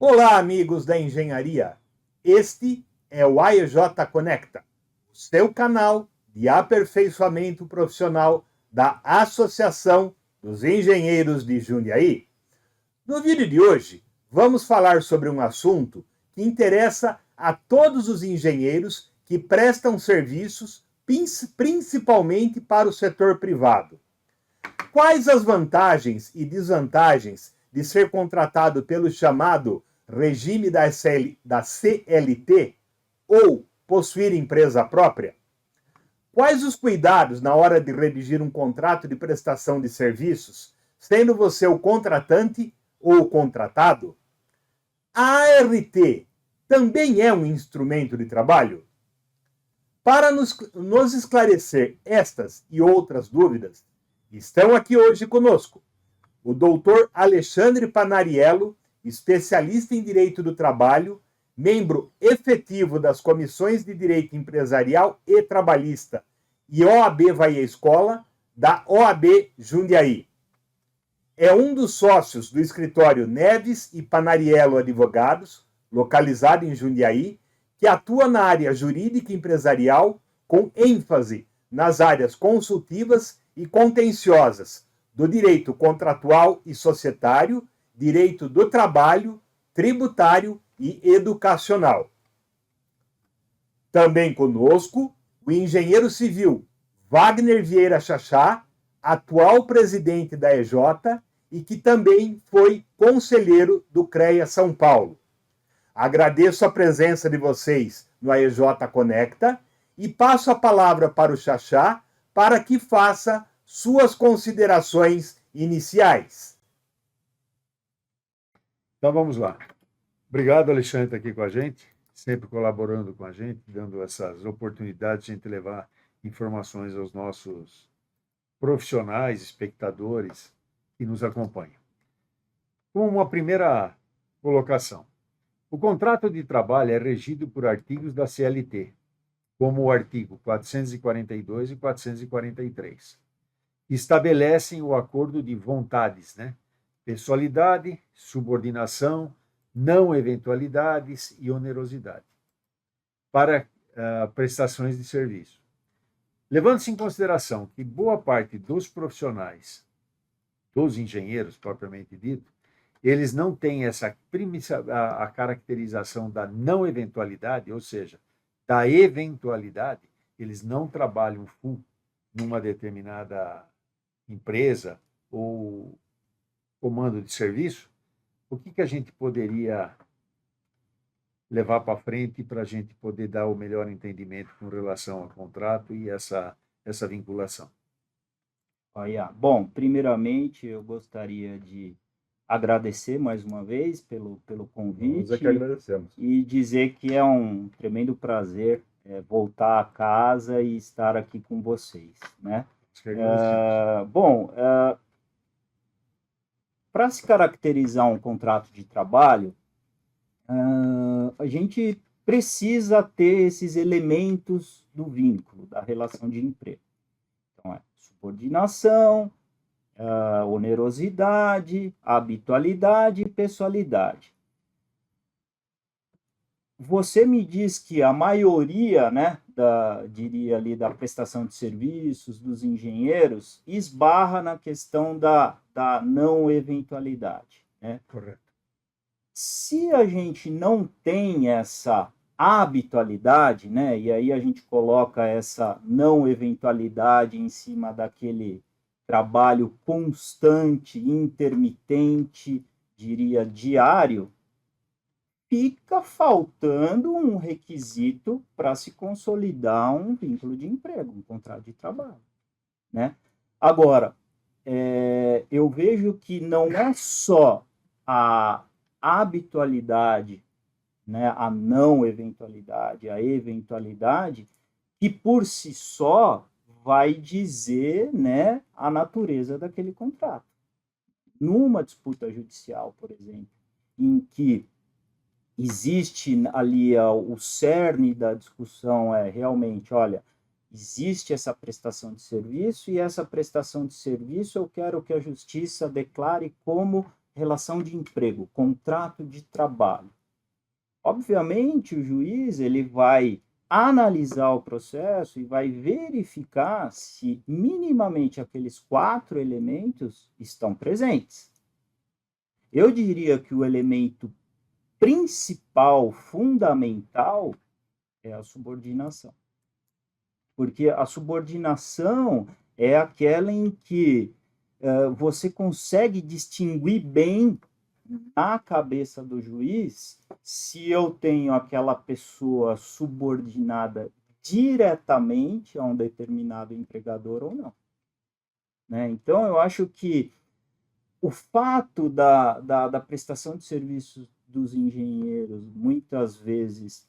Olá, amigos da engenharia. Este é o AEJ Conecta, o seu canal de aperfeiçoamento profissional da Associação dos Engenheiros de Jundiaí. No vídeo de hoje, vamos falar sobre um assunto que interessa a todos os engenheiros que prestam serviços, principalmente para o setor privado. Quais as vantagens e desvantagens de ser contratado pelo chamado regime da CLT ou possuir empresa própria? Quais os cuidados na hora de redigir um contrato de prestação de serviços, sendo você o contratante ou o contratado? A ART também é um instrumento de trabalho? Para nos esclarecer estas e outras dúvidas, estão aqui hoje conosco o doutor Alexandre Panariello, especialista em Direito do Trabalho, membro efetivo das Comissões de Direito Empresarial e Trabalhista e OAB Vai à Escola, da OAB Jundiaí. É um dos sócios do escritório Neves e Panariello Advogados, localizado em Jundiaí, que atua na área jurídica e empresarial, com ênfase nas áreas consultivas e contenciosas do direito contratual e societário, direito do trabalho, tributário e educacional. Também conosco o engenheiro civil Wagner Vieira Chachá, atual presidente da EJ e que também foi conselheiro do CREA São Paulo. Agradeço a presença de vocês no AEJ Conecta e passo a palavra para o Chachá para que faça suas considerações iniciais. Então vamos lá. Obrigado, Alexandre, por estar aqui com a gente, sempre colaborando com a gente, dando essas oportunidades de a gente levar informações aos nossos profissionais, espectadores que nos acompanham. Com uma primeira colocação. O contrato de trabalho é regido por artigos da CLT, como o artigo 442 e 443, que estabelecem o acordo de vontades, pessoalidade, subordinação, não eventualidades e onerosidade, para prestações de serviço. Levando-se em consideração que boa parte dos profissionais, dos engenheiros propriamente dito, eles não têm essa a caracterização da não eventualidade, ou seja, da eventualidade, eles não trabalham full numa determinada empresa ou comando de serviço, o que a gente poderia levar para frente para a gente poder dar o melhor entendimento com relação ao contrato e essa vinculação? Olha, bom, primeiramente eu gostaria de agradecer mais uma vez pelo Nós convite é que agradecemos. e dizer que é um tremendo prazer voltar a casa e estar aqui com vocês, né? Nós que agradecemos. Bom, para se caracterizar um contrato de trabalho, a gente precisa ter esses elementos do vínculo, da relação de emprego. Então, é subordinação, onerosidade, habitualidade e pessoalidade. Você me diz que a maioria, diria ali, da prestação de serviços, dos engenheiros, esbarra na questão da não eventualidade, né? Correto. Se a gente não tem essa habitualidade, né, e aí a gente coloca essa não eventualidade em cima daquele trabalho constante, intermitente, diria diário, fica faltando um requisito para se consolidar um vínculo de emprego, um contrato de trabalho, né? Agora, eu vejo que não é só a habitualidade, né, a não eventualidade, a eventualidade, que por si só vai dizer, né, a natureza daquele contrato. Numa disputa judicial, por exemplo, em que existe ali o cerne da discussão realmente, olha, existe essa prestação de serviço e essa prestação de serviço eu quero que a justiça declare como relação de emprego, contrato de trabalho. Obviamente, o juiz ele vai analisar o processo e vai verificar se minimamente aqueles 4 elementos estão presentes. Eu diria que o elemento principal, fundamental, é a subordinação. Porque a subordinação é aquela em que você consegue distinguir bem na cabeça do juiz se eu tenho aquela pessoa subordinada diretamente a um determinado empregador ou não. Né? Então, eu acho que o fato da prestação de serviços dos engenheiros, muitas vezes,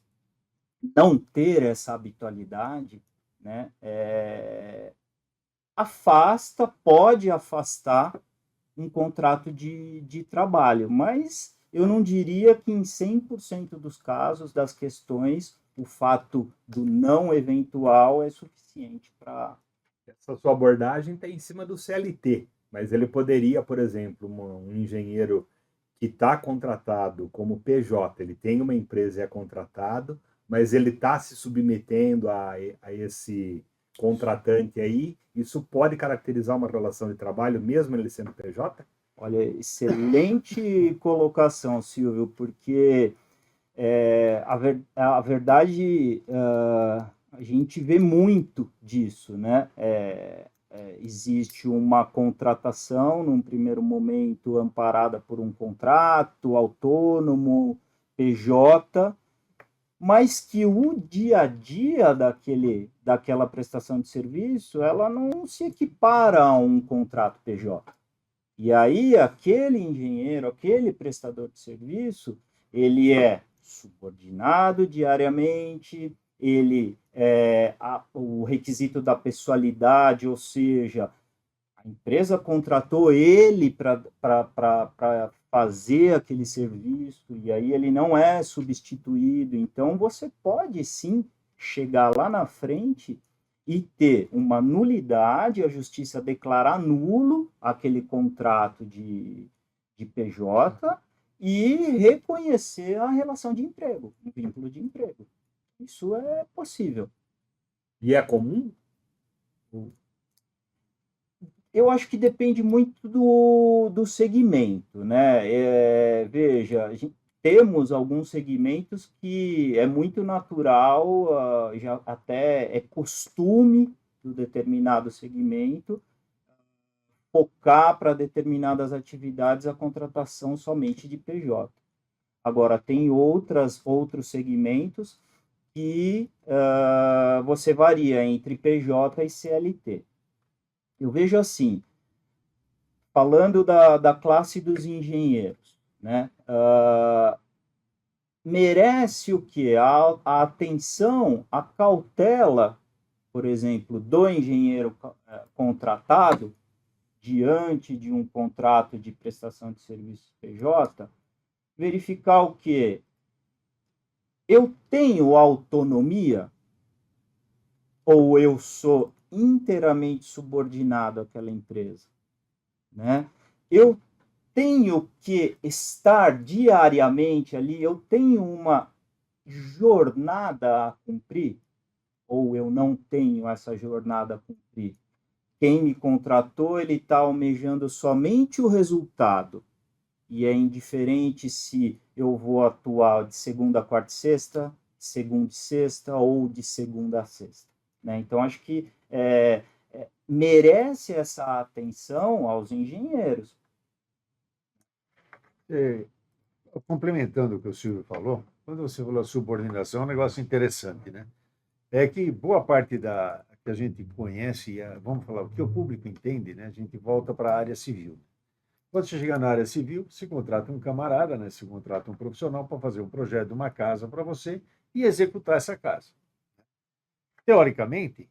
não ter essa habitualidade, né, pode afastar um contrato de trabalho, mas eu não diria que em 100% dos casos, das questões, o fato do não eventual é suficiente para... Essa sua abordagem está em cima do CLT, mas ele poderia, por exemplo, um engenheiro que está contratado como PJ, ele tem uma empresa e é contratado, mas ele está se submetendo a esse contratante aí, isso pode caracterizar uma relação de trabalho, mesmo ele sendo PJ? Olha, excelente colocação, Silvio, porque a verdade, a gente vê muito disso, né? Existe uma contratação, num primeiro momento, amparada por um contrato autônomo, PJ, mas que o dia a dia daquela prestação de serviço, ela não se equipara a um contrato PJ. E aí, aquele engenheiro, aquele prestador de serviço, ele é subordinado diariamente, o requisito da pessoalidade, ou seja, a empresa contratou ele para fazer aquele serviço, e aí ele não é substituído. Então, você pode sim chegar lá na frente e ter uma nulidade, a justiça declarar nulo aquele contrato de PJ e reconhecer a relação de emprego, um vínculo de emprego. Isso é possível. E é comum? Eu acho que depende muito do segmento, né? Veja, temos alguns segmentos que é muito natural, já até é costume do determinado segmento focar para determinadas atividades a contratação somente de PJ. Agora, tem outros segmentos que você varia entre PJ e CLT. Eu vejo assim, falando da classe dos engenheiros, né? Merece o quê? A atenção, a cautela, por exemplo, do engenheiro contratado, diante de um contrato de prestação de serviço PJ, verificar o quê? Eu tenho autonomia ou eu sou inteiramente subordinado àquela empresa? Né? Eu tenho que estar diariamente ali, eu tenho uma jornada a cumprir, ou eu não tenho essa jornada a cumprir? Quem me contratou, ele está almejando somente o resultado, e é indiferente se eu vou atuar de segunda a quarta e sexta, de segunda e sexta, ou de segunda a sexta. Né? Então, acho que merece essa atenção aos engenheiros. Complementando o que o Silvio falou, quando você falou subordinação, é um negócio interessante, né? É que boa parte que a gente conhece, vamos falar, o que o público entende, né? A gente volta para a área civil. Quando você chega na área civil, se contrata um camarada, né? Se contrata um profissional para fazer um projeto de uma casa para você e executar essa casa. Teoricamente,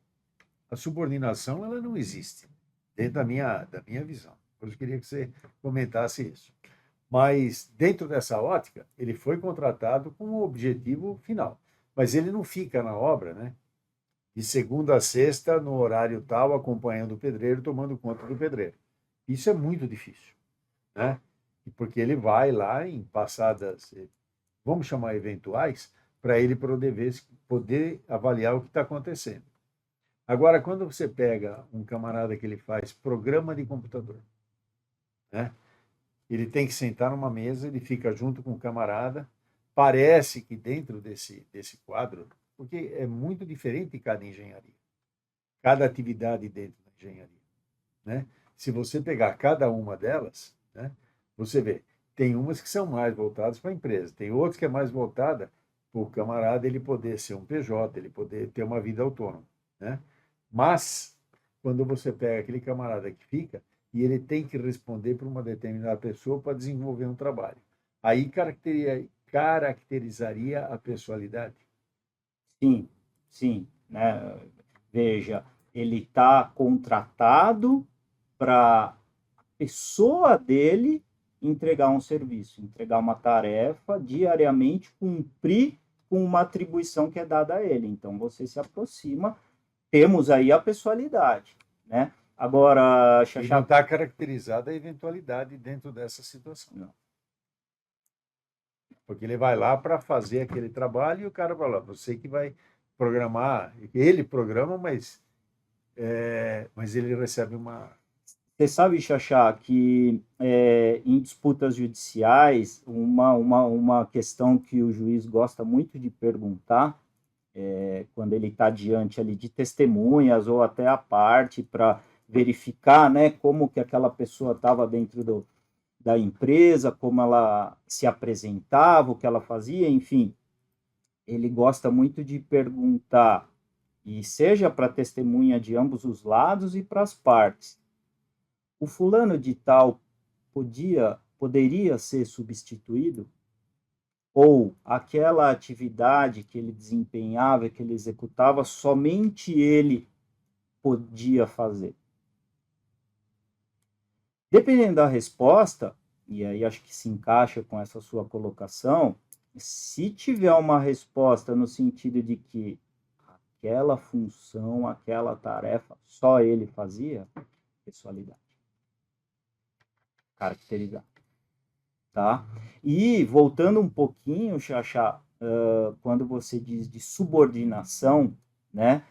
a subordinação ela não existe, dentro da minha visão. Eu queria que você comentasse isso. Mas, dentro dessa ótica, ele foi contratado com o objetivo final. Mas ele não fica na obra, né? De segunda a sexta, no horário tal, acompanhando o pedreiro, tomando conta do pedreiro. Isso é muito difícil, né? E porque ele vai lá em passadas, vamos chamar eventuais, para ele poder avaliar o que está acontecendo. Agora, quando você pega um camarada que ele faz programa de computador, né? Ele tem que sentar numa mesa, ele fica junto com o camarada. Parece que dentro desse quadro, porque é muito diferente cada engenharia, cada atividade dentro da engenharia, né? Se você pegar cada uma delas, né, você vê, tem umas que são mais voltadas para a empresa, tem outras que é mais voltada para o camarada ele poder ser um PJ, ele poder ter uma vida autônoma, né? Mas, quando você pega aquele camarada que fica, e ele tem que responder para uma determinada pessoa para desenvolver um trabalho. Aí caracterizaria a pessoalidade? Sim, sim, né? Veja, ele está contratado para a pessoa dele entregar um serviço, entregar uma tarefa diariamente, cumprir com uma atribuição que é dada a ele. Então, você se aproxima, temos aí a pessoalidade, né? Agora, E não está caracterizada a eventualidade dentro dessa situação. Não. Porque ele vai lá para fazer aquele trabalho e o cara vai lá, você que vai programar, ele programa, mas ele recebe uma... Você sabe, Xaxá, que em disputas judiciais, uma questão que o juiz gosta muito de perguntar, quando ele está diante ali de testemunhas ou até a parte para verificar, né, como que aquela pessoa estava dentro da empresa, como ela se apresentava, o que ela fazia, enfim, ele gosta muito de perguntar, e seja para testemunha de ambos os lados e para as partes. O fulano de tal poderia ser substituído? Ou aquela atividade que ele desempenhava, que ele executava, somente ele podia fazer? Dependendo da resposta, e aí acho que se encaixa com essa sua colocação, se tiver uma resposta no sentido de que aquela função, aquela tarefa, só ele fazia, pessoalidade. Caracterizar. Tá? E voltando um pouquinho, Xaxá, quando você diz de subordinação, né?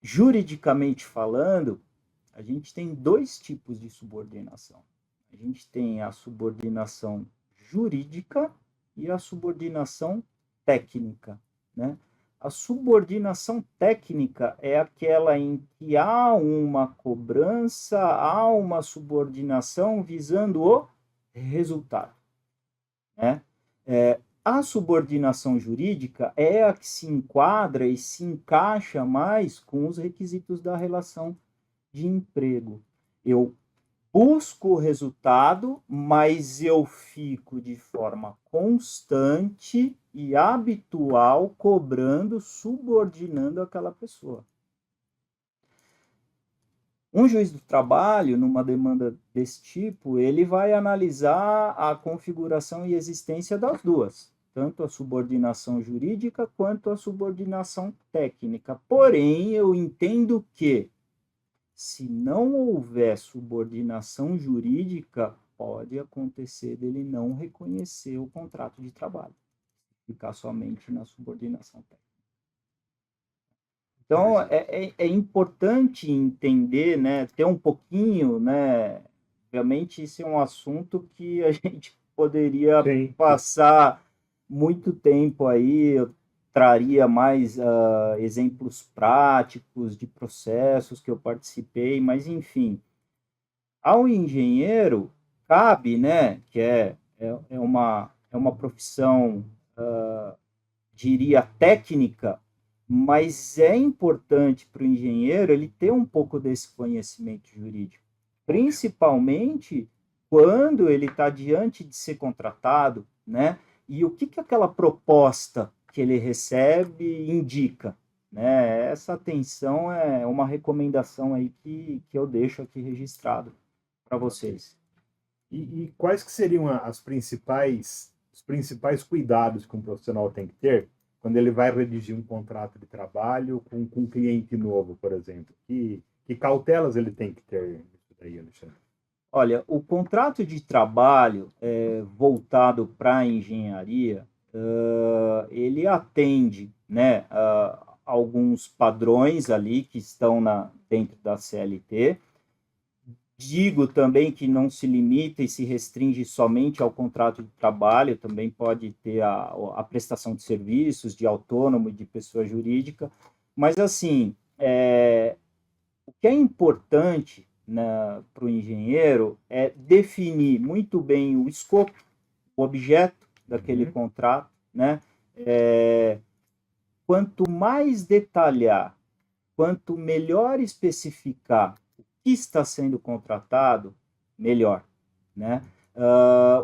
Juridicamente falando, a gente tem dois tipos de subordinação. A gente tem a subordinação jurídica e a subordinação técnica, né? A subordinação técnica é aquela em que há uma cobrança, há uma subordinação visando o resultado, né? A subordinação jurídica é a que se enquadra e se encaixa mais com os requisitos da relação de emprego. Eu busco o resultado, mas eu fico de forma constante e habitual cobrando, subordinando aquela pessoa. Um juiz do trabalho, numa demanda desse tipo, ele vai analisar a configuração e existência das duas, tanto a subordinação jurídica quanto a subordinação técnica. Porém, eu entendo que, se não houver subordinação jurídica, pode acontecer dele não reconhecer o contrato de trabalho, ficar somente na subordinação técnica. Então, é importante entender, né, ter um pouquinho, né, obviamente isso é um assunto que a gente poderia passar muito tempo aí, eu traria mais exemplos práticos de processos que eu participei, mas enfim, ao engenheiro cabe, né, que é uma profissão, diria, técnica, mas é importante para o engenheiro ele ter um pouco desse conhecimento jurídico, principalmente quando ele está diante de ser contratado, né? E o que aquela proposta que ele recebe indica, né? Essa atenção é uma recomendação aí que eu deixo aqui registrado para vocês. E quais que seriam os principais cuidados que um profissional tem que ter quando ele vai redigir um contrato de trabalho com um cliente novo, por exemplo? Que cautelas ele tem que ter nisso daí, Alexandre? Olha, o contrato de trabalho voltado para a engenharia, ele atende, né, alguns padrões ali que estão dentro da CLT. Digo também que não se limita e se restringe somente ao contrato de trabalho, também pode ter a prestação de serviços, de autônomo e de pessoa jurídica, mas assim, o que é importante, né, para o engenheiro é definir muito bem o escopo, o objeto daquele contrato, né? Quanto mais detalhar, quanto melhor especificar o que está sendo contratado, melhor, né?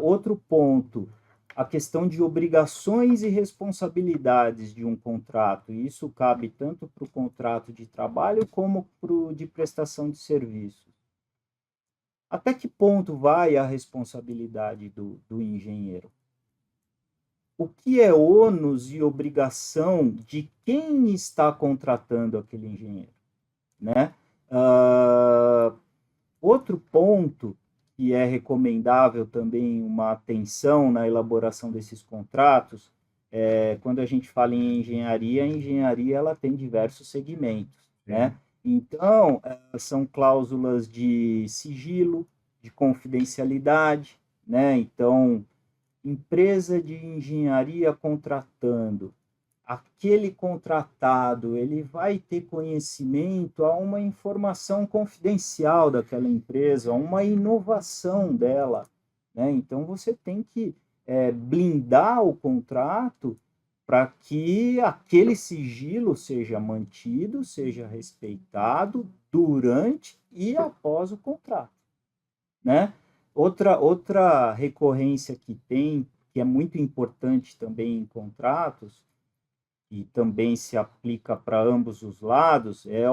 Outro ponto, a questão de obrigações e responsabilidades de um contrato. E isso cabe tanto para o contrato de trabalho como para o de prestação de serviço. Até que ponto vai a responsabilidade do engenheiro? O que é ônus e obrigação de quem está contratando aquele engenheiro, né? Outro ponto que é recomendável também uma atenção na elaboração desses contratos quando a gente fala em engenharia, a engenharia ela tem diversos segmentos, né? Então, são cláusulas de sigilo, de confidencialidade, né? Então, empresa de engenharia contratando, aquele contratado, ele vai ter conhecimento a uma informação confidencial daquela empresa, a uma inovação dela, né? Então, você tem que blindar o contrato para que aquele sigilo seja mantido, seja respeitado durante e após o contrato, né? Outra recorrência que tem, que é muito importante também em contratos, e também se aplica para ambos os lados, é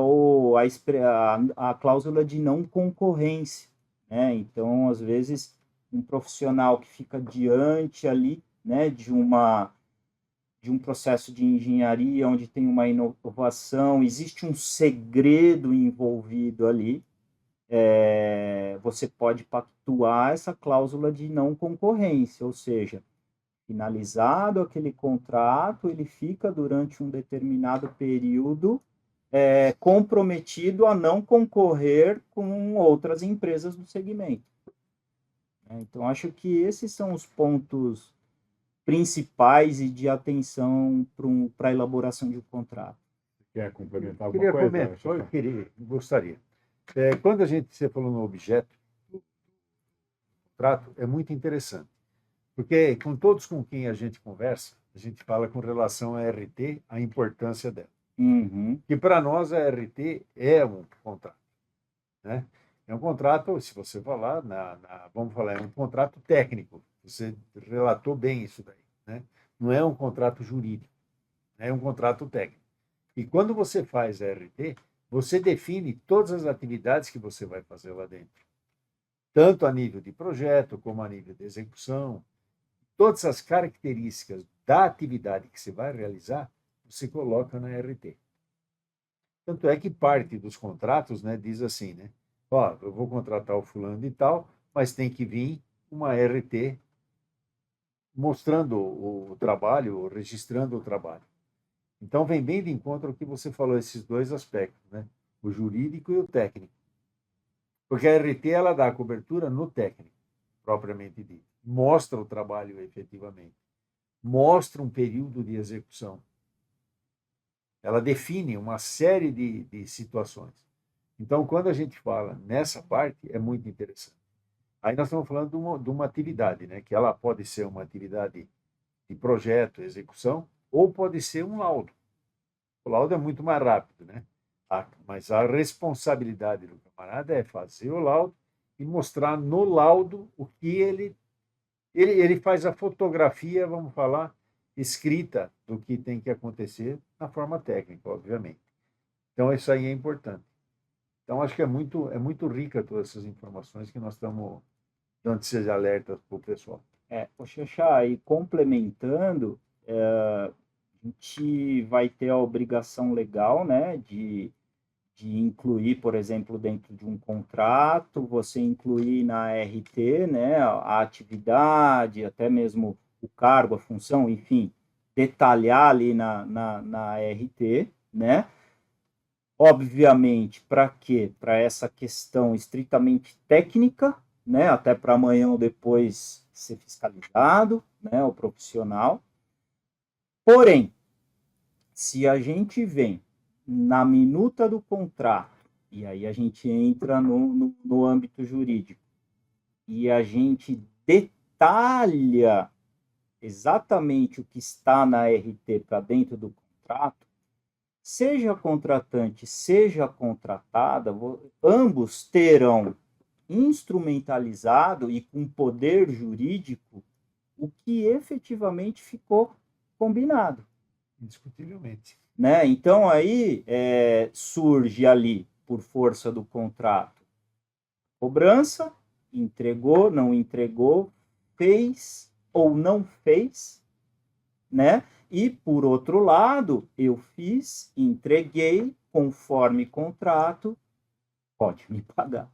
a cláusula de não concorrência, né? Então, às vezes, um profissional que fica diante ali, né, de um processo de engenharia onde tem uma inovação, existe um segredo envolvido ali, você pode pactuar essa cláusula de não concorrência, ou seja, finalizado aquele contrato, ele fica durante um determinado período comprometido a não concorrer com outras empresas do segmento. Então, acho que esses são os pontos principais e de atenção para a elaboração de um contrato. Quer complementar alguma coisa? Gostaria. Quando você falou no objeto, o contrato é muito interessante, porque com quem a gente conversa, a gente fala com relação à RT, a importância dela. Que para nós a RT é um contrato, né? É um contrato, se você falar, vamos falar, é um contrato técnico. Você relatou bem isso daí, né? Não é um contrato jurídico, é um contrato técnico. E quando você faz a RT, você define todas as atividades que você vai fazer lá dentro, tanto a nível de projeto como a nível de execução. Todas as características da atividade que você vai realizar, você coloca na RT. Tanto é que parte dos contratos, né, diz assim, né? Ó, eu vou contratar o fulano e tal, mas tem que vir uma RT mostrando o trabalho, registrando o trabalho. Então, vem bem de encontro ao que você falou, esses dois aspectos, né? O jurídico e o técnico. Porque a RT, ela dá cobertura no técnico, propriamente dito. Mostra o trabalho efetivamente. Mostra um período de execução. Ela define uma série de situações. Então, quando a gente fala nessa parte, é muito interessante. Aí nós estamos falando de uma atividade, né? Que ela pode ser uma atividade de projeto, execução, ou pode ser um laudo. O laudo é muito mais rápido, né? Mas a responsabilidade do camarada é fazer o laudo e mostrar no laudo o que ele faz a fotografia, vamos falar, escrita do que tem que acontecer na forma técnica, obviamente. Então, isso aí é importante. Então, acho que é muito rica todas essas informações que nós estamos dando esses alertas para o pessoal. Xaxá, e complementando, a gente vai ter a obrigação legal, né, de de incluir, por exemplo, dentro de um contrato, você incluir na RT, né, a atividade, até mesmo o cargo, a função, enfim, detalhar ali na RT, né? Obviamente, para quê? Para essa questão estritamente técnica, né? Até para amanhã ou depois ser fiscalizado, né? O profissional. Porém, se a gente vem na minuta do contrato, e aí a gente entra no âmbito jurídico, e a gente detalha exatamente o que está na RT para dentro do contrato, seja contratante, seja contratada, ambos terão instrumentalizado e com poder jurídico o que efetivamente ficou combinado. Indiscutivelmente. Né? Então, aí surge ali, por força do contrato, cobrança, entregou, não entregou, fez ou não fez, né? E, por outro lado, eu fiz, entreguei, conforme contrato, pode me pagar.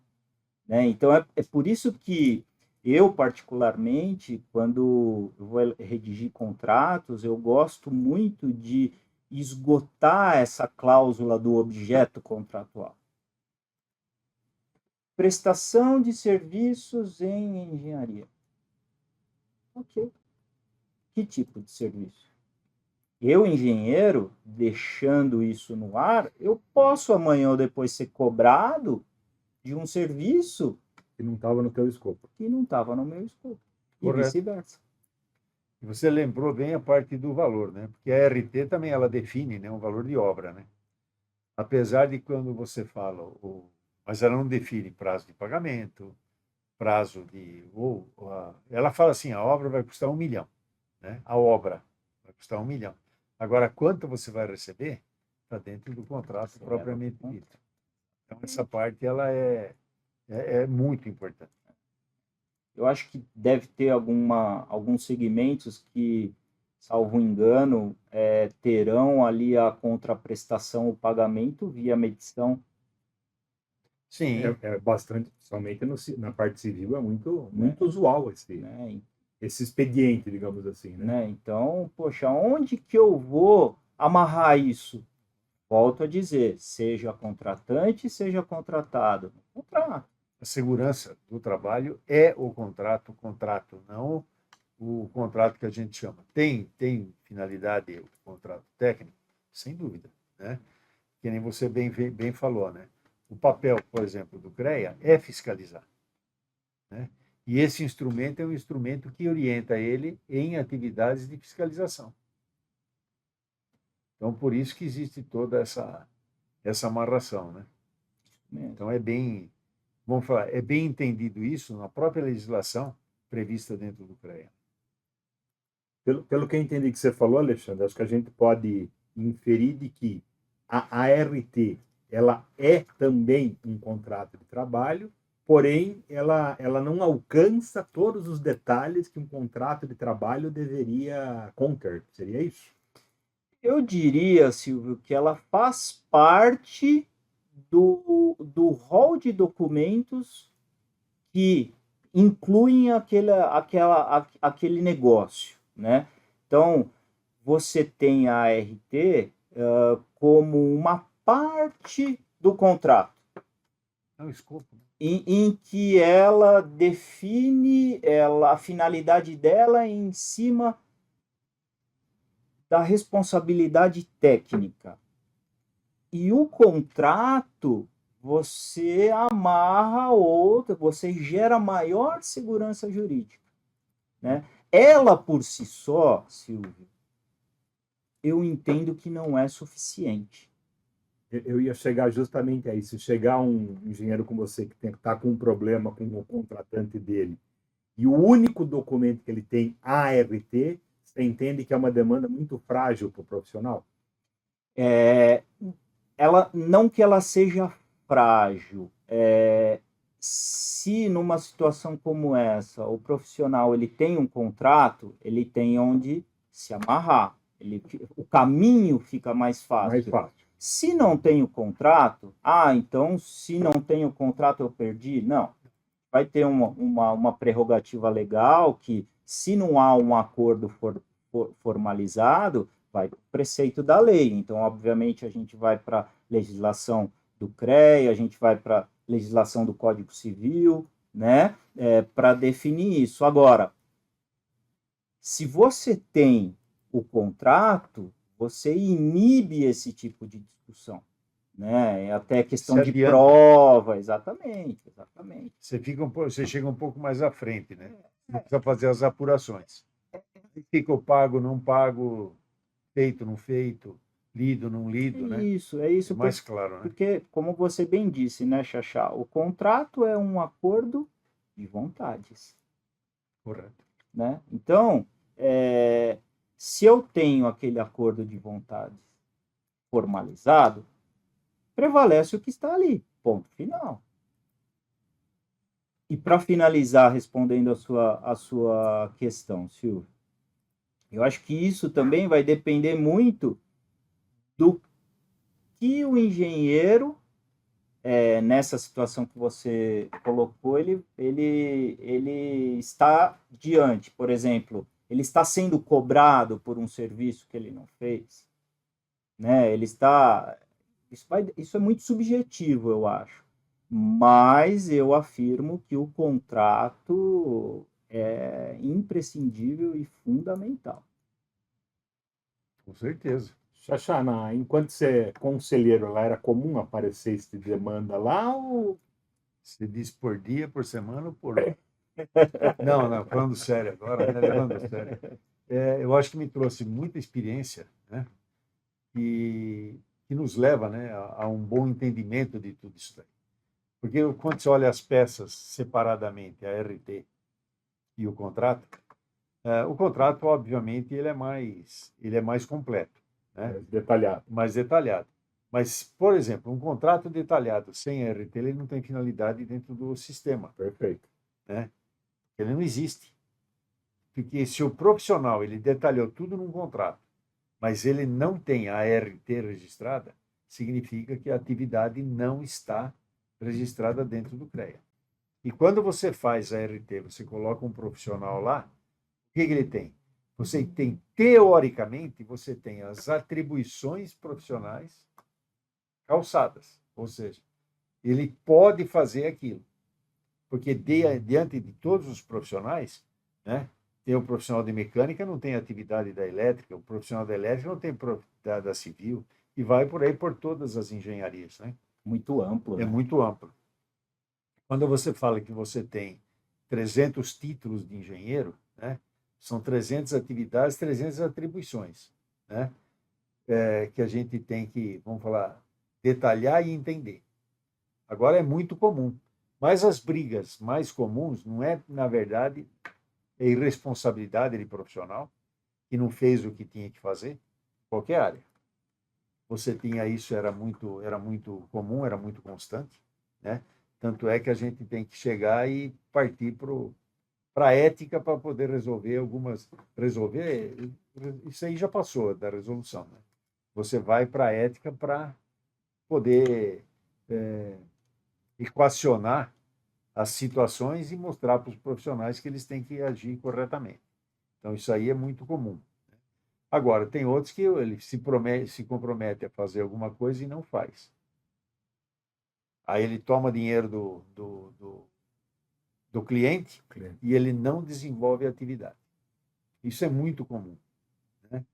Né? Então, é por isso que eu, particularmente, quando eu vou redigir contratos, eu gosto muito de esgotar essa cláusula do objeto contratual. Prestação de serviços em engenharia. Ok. Que tipo de serviço? Eu, engenheiro, deixando isso no ar, eu posso amanhã ou depois ser cobrado de um serviço Que não estava no teu escopo. que não estava no meu escopo. E Correto. vice-versa. E você lembrou bem a parte do valor, né? Porque a RT também ela define, né, um valor de obra, né? Apesar de quando você fala, mas ela não define prazo de pagamento, prazo de... ela fala assim, a obra vai custar 1 milhão, né? A obra vai custar 1 milhão. Agora, quanto você vai receber está dentro do contrato propriamente dito. Então, essa parte ela é muito importante. Eu acho que deve ter alguns segmentos que, salvo engano, terão ali a contraprestação, o pagamento via medição. Sim. É bastante, somente na parte civil, é muito usual esse expediente, digamos assim. Né? Então, poxa, onde que eu vou amarrar isso? Volto a dizer, seja contratante, seja contratado. Contrato. A segurança do trabalho é o contrato, não o contrato que a gente chama. Tem finalidade o contrato técnico? Sem dúvida, né? Que nem você bem falou, né? O papel, por exemplo, do CREA é fiscalizar, né? E esse instrumento é um instrumento que orienta ele em atividades de fiscalização. Então, por isso que existe toda essa amarração, né? Então, vamos falar, é bem entendido isso na própria legislação prevista dentro do CREA. Pelo que eu entendi que você falou, Alexandre, acho que a gente pode inferir de que a ART ela é também um contrato de trabalho, porém ela não alcança todos os detalhes que um contrato de trabalho deveria conter. Seria isso? Eu diria, Silvio, que ela faz parte do rol de documentos que incluem aquele negócio, né? Então, você tem a ART como uma parte do contrato. É um escopo. Em que ela define a finalidade dela em cima da responsabilidade técnica. E o contrato, você amarra outra, você gera maior segurança jurídica. Né? Ela por si só, Silvio, eu entendo que não é suficiente. Eu ia chegar justamente aí. Se chegar um engenheiro com você que está com um problema com o contratante dele, e o único documento que ele tem, ART, você entende que é uma demanda muito frágil para o profissional? Não que ela seja frágil. Se numa situação como essa, o profissional ele tem um contrato, ele tem onde se amarrar. O caminho fica mais fácil. Mais fácil. Se não tem o contrato, então se não tem o contrato eu perdi? Não. Vai ter uma prerrogativa legal que, se não há um acordo formalizado, vai para o preceito da lei. Então, obviamente, a gente vai para a legislação do CREA, a gente vai para a legislação do Código Civil, né, para definir isso. Agora, se você tem o contrato, você inibe esse tipo de discussão, né? É até questão de prova, exatamente. Você chega um pouco mais à frente, né? Não precisa fazer as apurações. Fica o pago, não pago, feito, não feito, lido, não lido, né? É isso. Mais claro, né? Porque, como você bem disse, né, Xaxá, o contrato é um acordo de vontades. Correto. Né? Então, se eu tenho aquele acordo de vontades formalizado, prevalece o que está ali. Ponto final. E para finalizar, respondendo a sua questão, Silvio, eu acho que isso também vai depender muito do que o engenheiro, nessa situação que você colocou, ele está diante. Por exemplo, ele está sendo cobrado por um serviço que ele não fez, né? Isso é muito subjetivo, eu acho. Mas eu afirmo que o contrato é imprescindível e fundamental. Com certeza. Xaxá, enquanto você é conselheiro lá, era comum aparecer esse demanda lá ou... Você diz por dia, por semana ou por hora? Não, falando sério agora, né? Levando a sério. Eu acho que me trouxe muita experiência, né? Que nos leva, né, a um bom entendimento de tudo isso daí. Porque quando você olha as peças separadamente, a RT e o contrato, obviamente, ele é mais completo, né? Mais detalhado. Mas, por exemplo, um contrato detalhado sem RT, ele não tem finalidade dentro do sistema. Perfeito. Né? Ele não existe. Porque se o profissional ele detalhou tudo num contrato, mas ele não tem a RT registrada, significa que a atividade não está registrada dentro do CREA. E quando você faz a RT, você coloca um profissional lá, o que ele tem? Você tem, teoricamente, você tem as atribuições profissionais calçadas, ou seja, ele pode fazer aquilo. Porque diante de todos os profissionais, né, tem o profissional de mecânica, não tem atividade da elétrica, o profissional da elétrica não tem da civil, e vai por aí por todas as engenharias. Né? Muito amplo. É, né? Muito amplo. Quando você fala que você tem 300 títulos de engenheiro, né, são 300 atividades, 300 atribuições, né, que a gente tem que, vamos falar, detalhar e entender. Agora é muito comum, mas as brigas mais comuns não é, na verdade, a irresponsabilidade de profissional que não fez o que tinha que fazer, em qualquer área. Você tinha isso, era muito comum, era muito constante, né? Tanto é que a gente tem que chegar e partir para a ética para poder resolver isso aí já passou da resolução, né? Você vai para a ética para poder equacionar as situações e mostrar para os profissionais que eles têm que agir corretamente. Então, isso aí é muito comum. Agora, tem outros que ele se compromete a fazer alguma coisa e não faz. Aí ele toma dinheiro do cliente e ele não desenvolve a atividade. Isso é muito comum. Né?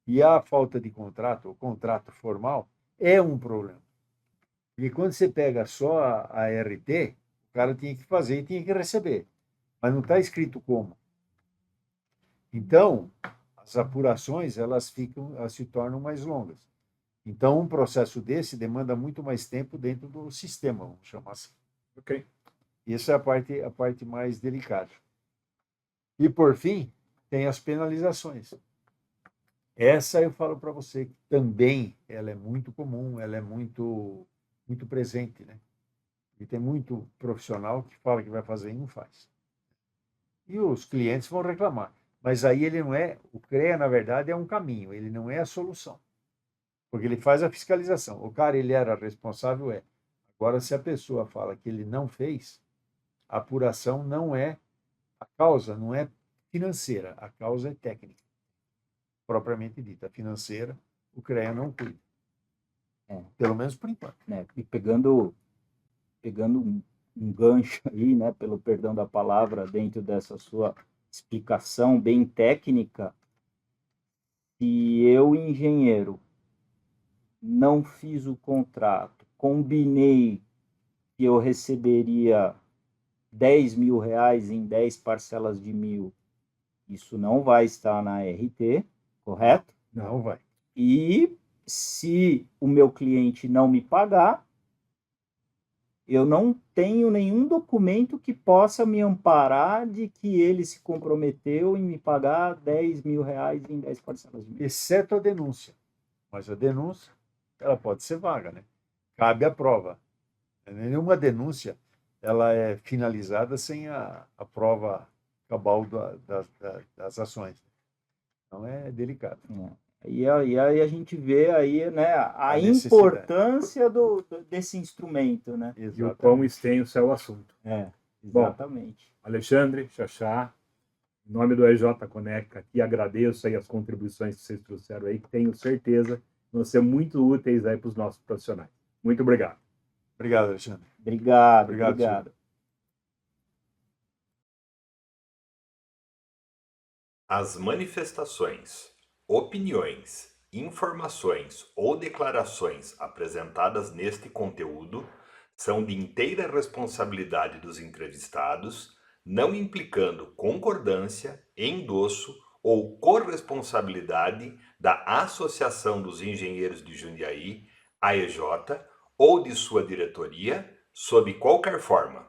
E a falta de contrato, o contrato formal, é um problema. E quando você pega só a RT, o cara tinha que fazer e tinha que receber. Mas não está escrito como. Então, as apurações elas se tornam mais longas. Então, um processo desse demanda muito mais tempo dentro do sistema, vamos chamar assim. Ok. Essa é a parte mais delicada. E, por fim, tem as penalizações. Essa eu falo para você que também ela é muito comum, ela é muito presente, né? E tem muito profissional que fala que vai fazer e não faz. E os clientes vão reclamar. Mas aí ele não é, o CREA, na verdade, é um caminho, ele não é a solução. Porque ele faz a fiscalização. O cara, ele era responsável, Agora, se a pessoa fala que ele não fez, a apuração não é, a causa não é financeira, a causa é técnica, propriamente dita. A financeira, o CREA não cuida. Pelo menos por enquanto. E pegando um gancho aí, né, pelo perdão da palavra, dentro dessa sua explicação bem técnica, se eu, engenheiro, não fiz o contrato, combinei que eu receberia 10 mil reais em 10 parcelas de 1.000, isso não vai estar na RT, correto? Não vai. E se o meu cliente não me pagar, eu não tenho nenhum documento que possa me amparar de que ele se comprometeu em me pagar 10 mil reais em 10 parcelas de 1.000. Exceto a denúncia. Mas a denúncia, ela pode ser vaga, né? Cabe a prova. Nenhuma denúncia ela é finalizada sem a prova cabal das ações. Então é delicado. E aí a gente vê aí, né, a importância desse instrumento, né? E o quão extenso é o assunto. Exatamente. Bom, Alexandre, Xaxá, em nome do EJ Conecta, aqui agradeço aí as contribuições que vocês trouxeram aí, que tenho certeza que vão ser muito úteis aí para os nossos profissionais. Muito obrigado. Obrigado, Alexandre. Obrigado. As manifestações, opiniões, informações ou declarações apresentadas neste conteúdo são de inteira responsabilidade dos entrevistados, não implicando concordância, endosso ou corresponsabilidade da Associação dos Engenheiros de Jundiaí, AEJ, ou de sua diretoria, sob qualquer forma.